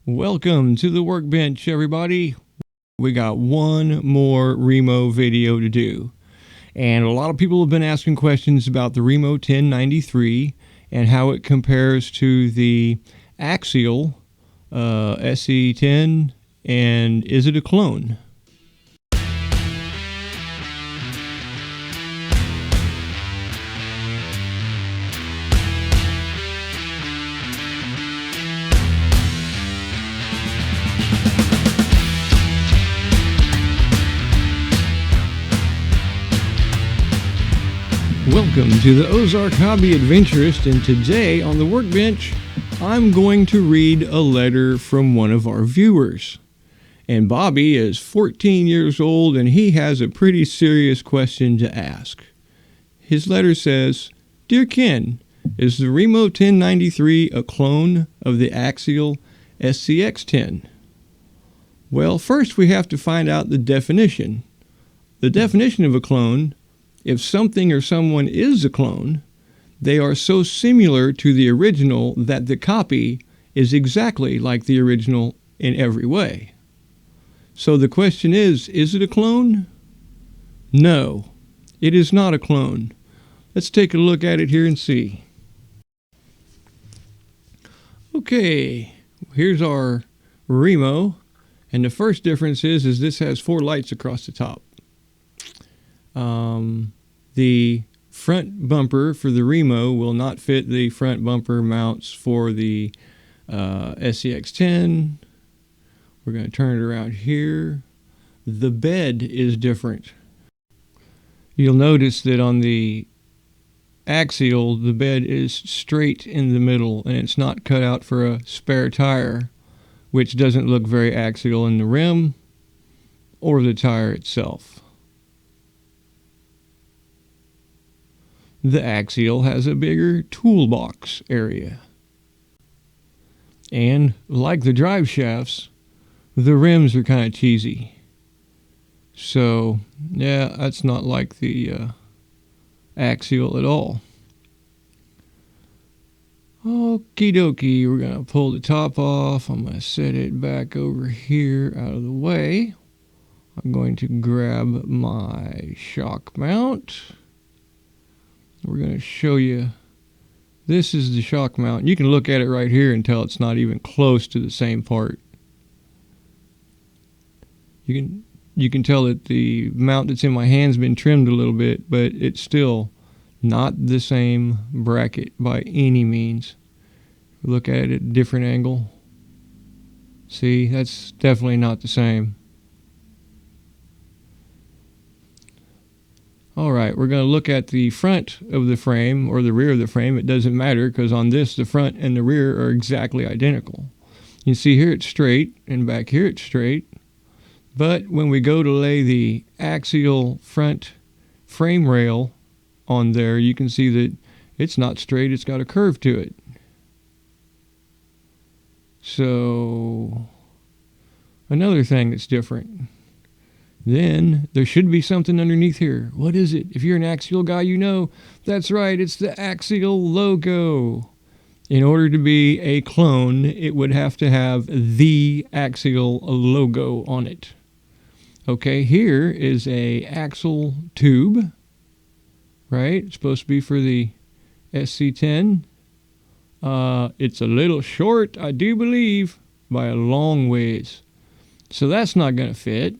Welcome to the workbench, everybody. We got one more Remo video to do. And a lot of people have been asking questions about the Remo 1093 and how it compares to the Axial SE10, and is it a clone? Welcome to the Ozark Hobby Adventurist, and today on the workbench I'm going to read a letter from one of our viewers. And Bobby is 14 years old and he has a pretty serious question to ask. His letter says, "Dear Ken, is the Remo 1093 a clone of the Axial SCX10? Well, first we have to find out the definition. The definition of a clone: if something or someone is a clone, they are so similar to the original that the copy is exactly like the original in every way. So the question is it a clone? No, it is not a clone. Let's take a look at it here and see. Okay, here's our Remo, and the first difference is this has 4 lights across the top. The front bumper for the Remo will not fit the front bumper mounts for the SCX10. We're going to turn it around here. The bed is different. You'll notice that on the Axial, the bed is straight in the middle and it's not cut out for a spare tire, which doesn't look very Axial in the rim or the tire itself. The Axial has a bigger toolbox area. And like the drive shafts, the rims are kind of cheesy. So, yeah, that's not like the Axial at all. Okie dokie, we're going to pull the top off. I'm going to set it back over here out of the way. I'm going to grab my shock mount. We're going to show you, this is the shock mount. You can look at it right here and tell it's not even close to the same part. You can tell that the mount that's in my hand's been trimmed a little bit, but it's still not the same bracket by any means. Look at it at a different angle. See, that's definitely not the same. Alright, we're going to look at the front of the frame or the rear of the frame. It doesn't matter because on this the front and the rear are exactly identical. You see here it's straight and back here it's straight. But when we go to lay the Axial front frame rail on there, you can see that it's not straight, it's got a curve to it. So, another thing that's different. Then there should be something underneath here. What is it? If you're an Axial guy, you know. That's right, it's the Axial logo. In order to be a clone, it would have to have the Axial logo on it. Okay, here is a axle tube, right? It's supposed to be for the SC10. It's a little short, I do believe, by a long ways. So that's not going to fit.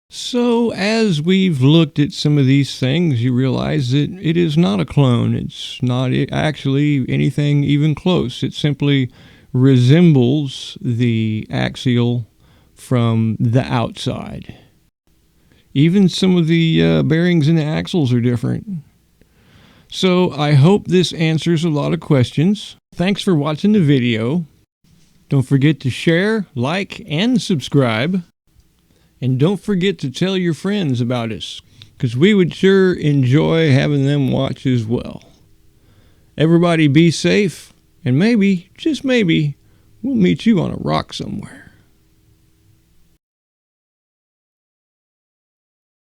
So as we've looked at some of these things, you realize that it is not a clone. It's not actually anything even close. It simply resembles the Axial from the outside. Even some of the bearings in the axles are different. So I hope this answers a lot of questions. Thanks for watching the video. Don't forget to share, like, and subscribe. And don't forget to tell your friends about us, because we would sure enjoy having them watch as well. Everybody be safe, and maybe, just maybe, we'll meet you on a rock somewhere.